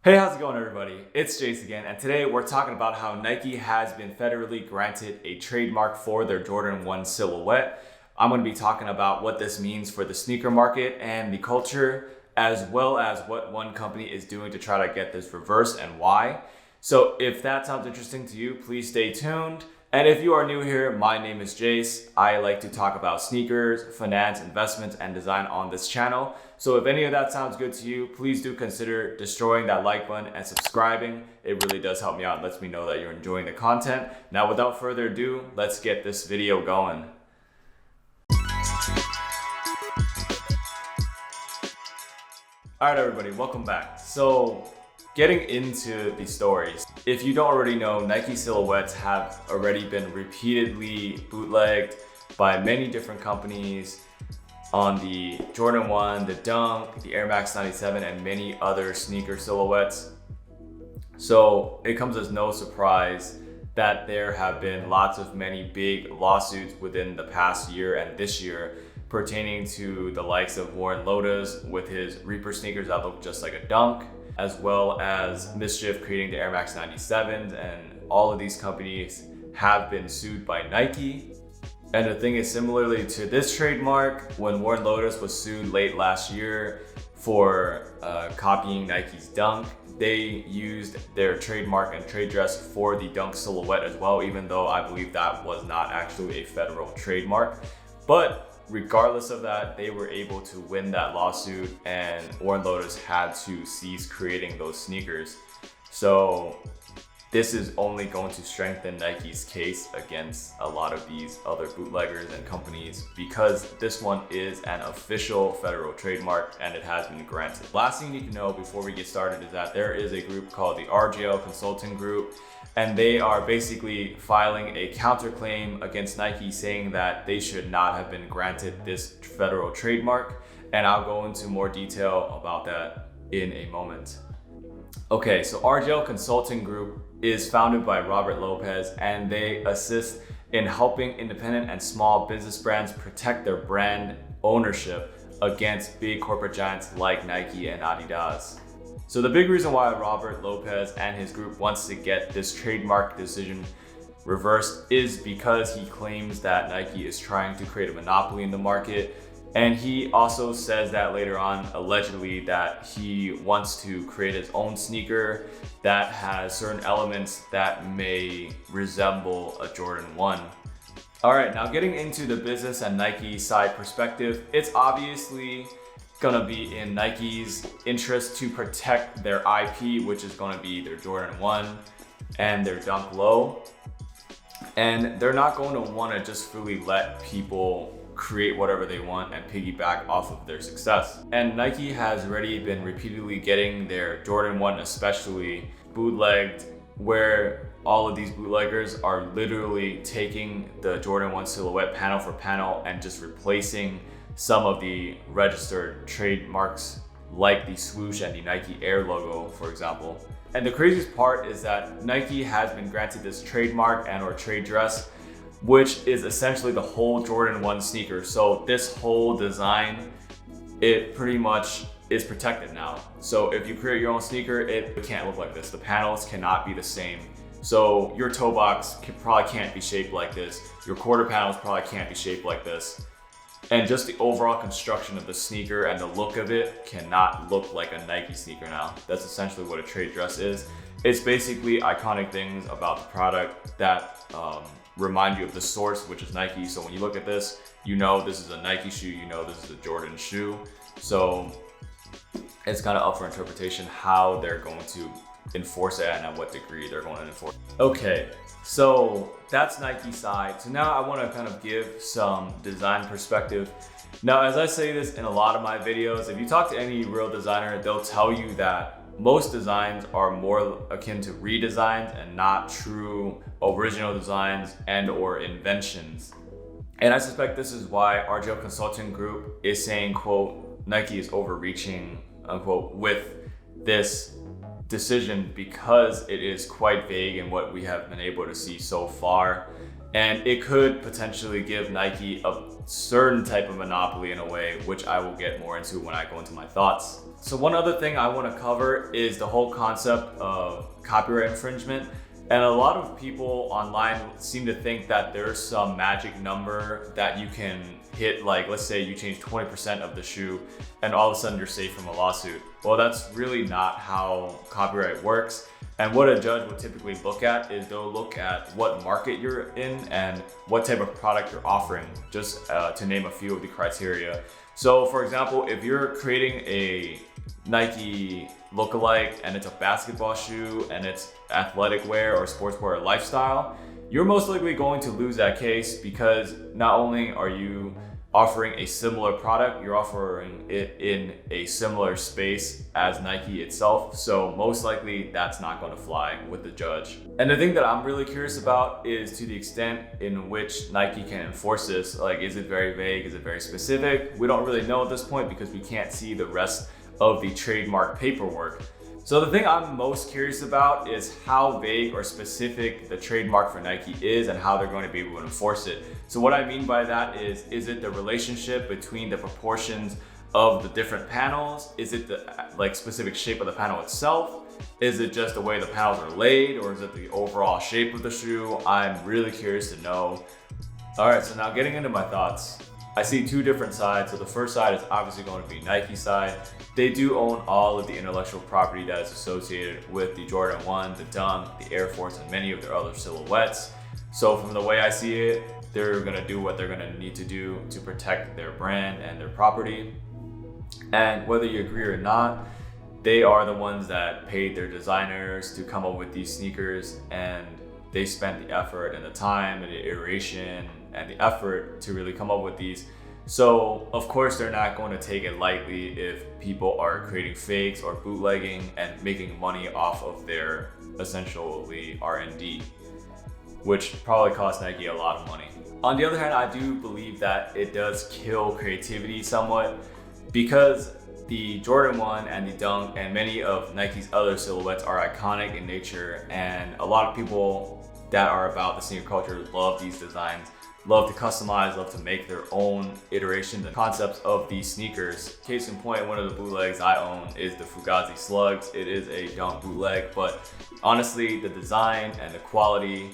Hey, how's it going everybody? It's Jace again, and today we're talking about how Nike has been federally granted a trademark for their Jordan 1 silhouette. I'm going to be talking about what this means for the sneaker market and the culture, as well as what one company is doing to try to get this reversed and why. So if that sounds interesting to you, please stay tuned. And if you are new here, my name is Jace. I like to talk about sneakers, finance, investments, and design on this channel. So if any of that sounds good to you, please do consider destroying that like button and subscribing. It really does help me out and lets me know that you're enjoying the content. Now, without further ado, let's get this video going. All right, everybody, welcome back. So getting into the stories, if you don't already know, Nike silhouettes have already been repeatedly bootlegged by many different companies on the Jordan 1, the Dunk, the Air Max 97, and many other sneaker silhouettes. So it comes as no surprise that there have been many big lawsuits within the past year and this year pertaining to the likes of Warren Lotas with his Reaper sneakers that look just like a Dunk, as well as Mischief creating the Air Max 97s, and all of these companies have been sued by Nike. And the thing is, similarly to this trademark, when Warren Lotas was sued late last year for copying Nike's Dunk, they used their trademark and trade dress for the Dunk silhouette as well, even though I believe that was not actually a federal trademark. But regardless of that, they were able to win that lawsuit, and Warren Lotas had to cease creating those sneakers. So this is only going to strengthen Nike's case against a lot of these other bootleggers and companies, because this one is an official federal trademark and it has been granted. Last thing you need to know before we get started is that there is a group called the RGL Consulting Group, and they are basically filing a counterclaim against Nike saying that they should not have been granted this federal trademark. And I'll go into more detail about that in a moment. Okay, so RGL Consulting Group is founded by Robert Lopez, and they assist in helping independent and small business brands protect their brand ownership against big corporate giants like Nike and Adidas. So the big reason why Robert Lopez and his group wants to get this trademark decision reversed is because he claims that Nike is trying to create a monopoly in the market. And he also says that later on, allegedly, that he wants to create his own sneaker that has certain elements that may resemble a Jordan 1. All right, now getting into the business and Nike side perspective, it's obviously gonna be in Nike's interest to protect their IP, which is gonna be their Jordan 1 and their Dunk Low. And they're not going to wanna just fully let people create whatever they want and piggyback off of their success. And Nike has already been repeatedly getting their Jordan 1 especially bootlegged, where all of these bootleggers are literally taking the Jordan 1 silhouette panel for panel and just replacing some of the registered trademarks like the swoosh and the Nike Air logo, for example. And the craziest part is that Nike has been granted this trademark and or trade dress, which is essentially the whole Jordan 1 sneaker. So this whole design, it pretty much is protected now. So if you create your own sneaker, it can't look like this. The panels cannot be the same. So your toe box probably can't be shaped like this. Your quarter panels probably can't be shaped like this. And just the overall construction of the sneaker and the look of it cannot look like a Nike sneaker now. That's essentially what a trade dress is. It's basically iconic things about the product that remind you of the source, which is Nike. So when you look at this, you know this is a Nike shoe, you know this is a Jordan shoe. So it's kind of up for interpretation how they're going to enforce it and at what degree they're going to enforce it. Okay, so that's Nike side. So now I want to kind of give some design perspective. Now, as I say this in a lot of my videos, if you talk to any real designer, they'll tell you that most designs are more akin to redesigns and not true original designs and or inventions. And I suspect this is why RGL Consulting Group is saying, quote, Nike is overreaching, unquote, with this decision, because it is quite vague in what we have been able to see so far. And it could potentially give Nike a certain type of monopoly in a way, which I will get more into when I go into my thoughts. So one other thing I want to cover is the whole concept of copyright infringement. And a lot of people online seem to think that there's some magic number that you can hit, like let's say you change 20% of the shoe and all of a sudden you're safe from a lawsuit. Well, that's really not how copyright works. And what a judge would typically look at is they'll look at what market you're in and what type of product you're offering, just to name a few of the criteria. So for example, if you're creating a Nike lookalike and it's a basketball shoe and it's athletic wear or sportswear or lifestyle, you're most likely going to lose that case because not only are you offering a similar product, you're offering it in a similar space as Nike itself. So most likely that's not going to fly with the judge. And the thing that I'm really curious about is to the extent in which Nike can enforce this. Like, is it very vague? Is it very specific? We don't really know at this point because we can't see the rest of the trademark paperwork. So the thing I'm most curious about is how vague or specific the trademark for Nike is and how they're going to be able to enforce it. So what I mean by that is it the relationship between the proportions of the different panels? Is it the specific shape of the panel itself? Is it just the way the panels are laid, or is it the overall shape of the shoe? I'm really curious to know. All right, so now getting into my thoughts. I see two different sides. So the first side is obviously going to be Nike side. They do own all of the intellectual property that is associated with the Jordan 1, the Dunk, the Air Force, and many of their other silhouettes. So from the way I see it, they're gonna do what they're gonna need to do to protect their brand and their property. And whether you agree or not, they are the ones that paid their designers to come up with these sneakers, and they spent the effort and the time and the iteration and the effort to really come up with these. So of course they're not going to take it lightly if people are creating fakes or bootlegging and making money off of their essentially R&D, which probably cost Nike a lot of money. On the other hand, I do believe that it does kill creativity somewhat, because the Jordan 1 and the Dunk and many of Nike's other silhouettes are iconic in nature, and a lot of people that are about the sneaker culture love these designs, love to customize, love to make their own iterations and concepts of these sneakers. Case in point, one of the bootlegs I own is the Fugazi Slugs. It is a Dunk bootleg, but honestly, the design and the quality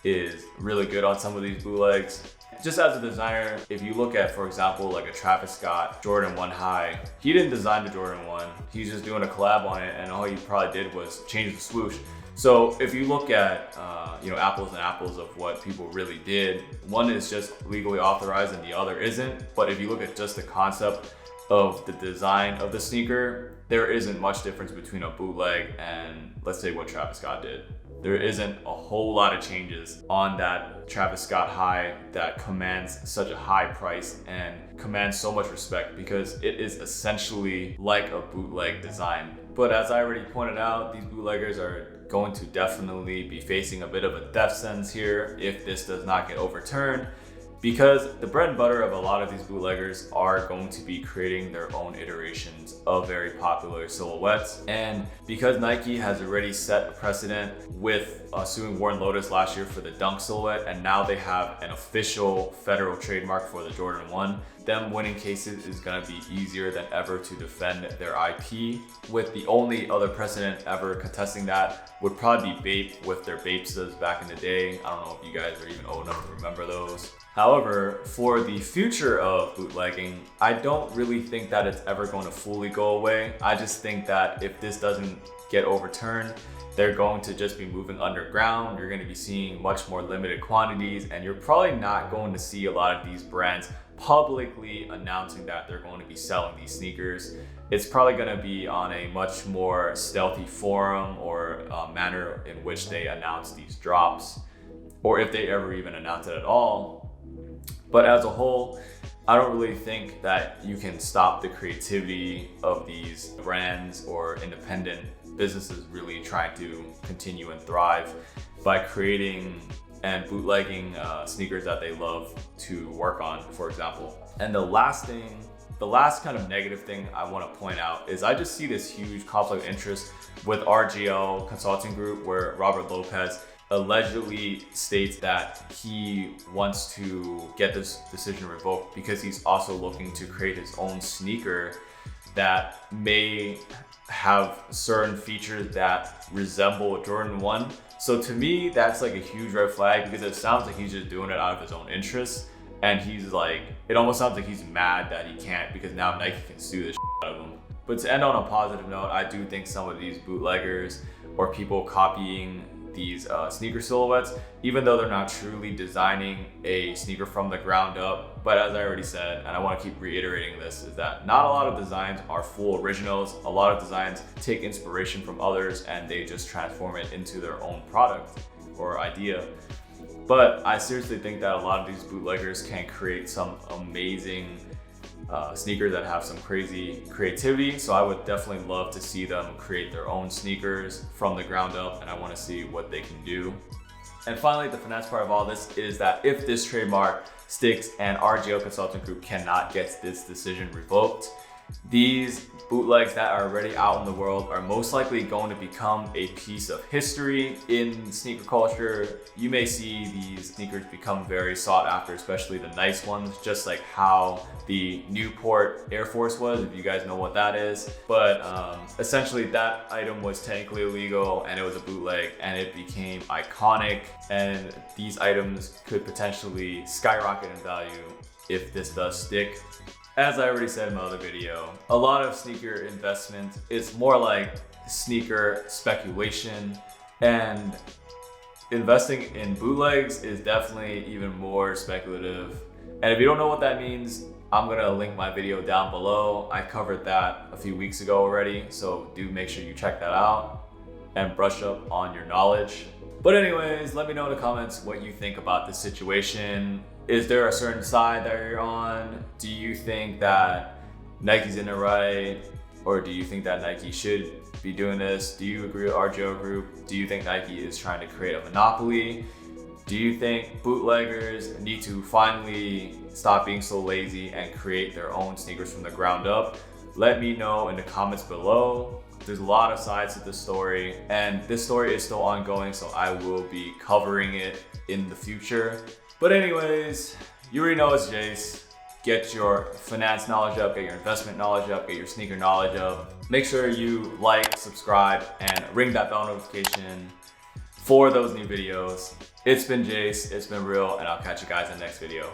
is really good on some of these bootlegs. Just as a designer, if you look at, for example, like a Travis Scott Jordan 1 High, he didn't design the Jordan 1. He's just doing a collab on it, and all he probably did was change the swoosh. So if you look at apples and apples of what people really did, one is just legally authorized and the other isn't. But if you look at just the concept of the design of the sneaker, there isn't much difference between a bootleg and, let's say, what Travis Scott did. There isn't a whole lot of changes on that Travis Scott High that commands such a high price and commands so much respect, because it is essentially like a bootleg design. But as I already pointed out, these bootleggers are going to definitely be facing a bit of a death sentence here if this does not get overturned, because the bread and butter of a lot of these bootleggers are going to be creating their own iterations of very popular silhouettes. And because Nike has already set a precedent with suing Warren Lotus last year for the Dunk silhouette, and now they have an official federal trademark for the Jordan 1, them winning cases is going to be easier than ever to defend their IP. With the only other precedent ever contesting that would probably be Bape with their Bapestas back in the day. I don't know if you guys are even old enough to remember those. However, for the future of bootlegging, I don't really think that it's ever going to fully go away. I just think that if this doesn't get overturned, they're going to just be moving underground. You're going to be seeing much more limited quantities, and you're probably not going to see a lot of these brands publicly announcing that they're going to be selling these sneakers. It's probably going to be on a much more stealthy forum or manner in which they announce these drops, or if they ever even announce it at all. But as a whole, I don't really think that you can stop the creativity of these brands or independent businesses really trying to continue and thrive by creating and bootlegging sneakers that they love to work on, for example. And the last kind of negative thing I want to point out is I just see this huge conflict of interest with RGL Consulting Group, where Robert Lopez allegedly states that he wants to get this decision revoked because he's also looking to create his own sneaker that may have certain features that resemble Jordan 1. So to me, that's like a huge red flag, because it sounds like he's just doing it out of his own interest. And he's like, it almost sounds like he's mad that he can't, because now Nike can sue the shit out of him. But to end on a positive note, I do think some of these bootleggers or people copying these sneaker silhouettes, even though they're not truly designing a sneaker from the ground up, but as I already said, and I want to keep reiterating this, is that not a lot of designs are full originals. A lot of designs take inspiration from others and they just transform it into their own product or idea. But I seriously think that a lot of these bootleggers can create some amazing sneakers that have some crazy creativity. So I would definitely love to see them create their own sneakers from the ground up, and I want to see what they can do. And finally, the finesse part of all this is that if this trademark sticks and RGL Consulting Group cannot get this decision revoked, these bootlegs that are already out in the world are most likely going to become a piece of history in sneaker culture. You may see these sneakers become very sought after, especially the nice ones, just like how the Newport Air Force was, if you guys know what that is. But essentially that item was technically illegal and it was a bootleg, and it became iconic, and these items could potentially skyrocket in value if this does stick. As I already said in my other video, a lot of sneaker investment is more like sneaker speculation, and investing in bootlegs is definitely even more speculative. And if you don't know what that means, I'm gonna link my video down below. I covered that a few weeks ago already, so do make sure you check that out and brush up on your knowledge. But anyways, let me know in the comments what you think about this situation. Is there a certain side that you're on? Do you think that Nike's in the right? Or do you think that Nike should be doing this? Do you agree with RGL Group? Do you think Nike is trying to create a monopoly? Do you think bootleggers need to finally stop being so lazy and create their own sneakers from the ground up? Let me know in the comments below. There's a lot of sides to this story, and this story is still ongoing, so I will be covering it in the future. But anyways, you already know it's Jace. Get your finance knowledge up, get your investment knowledge up, get your sneaker knowledge up. Make sure you like, subscribe, and ring that bell notification for those new videos. It's been Jace, it's been real, and I'll catch you guys in the next video.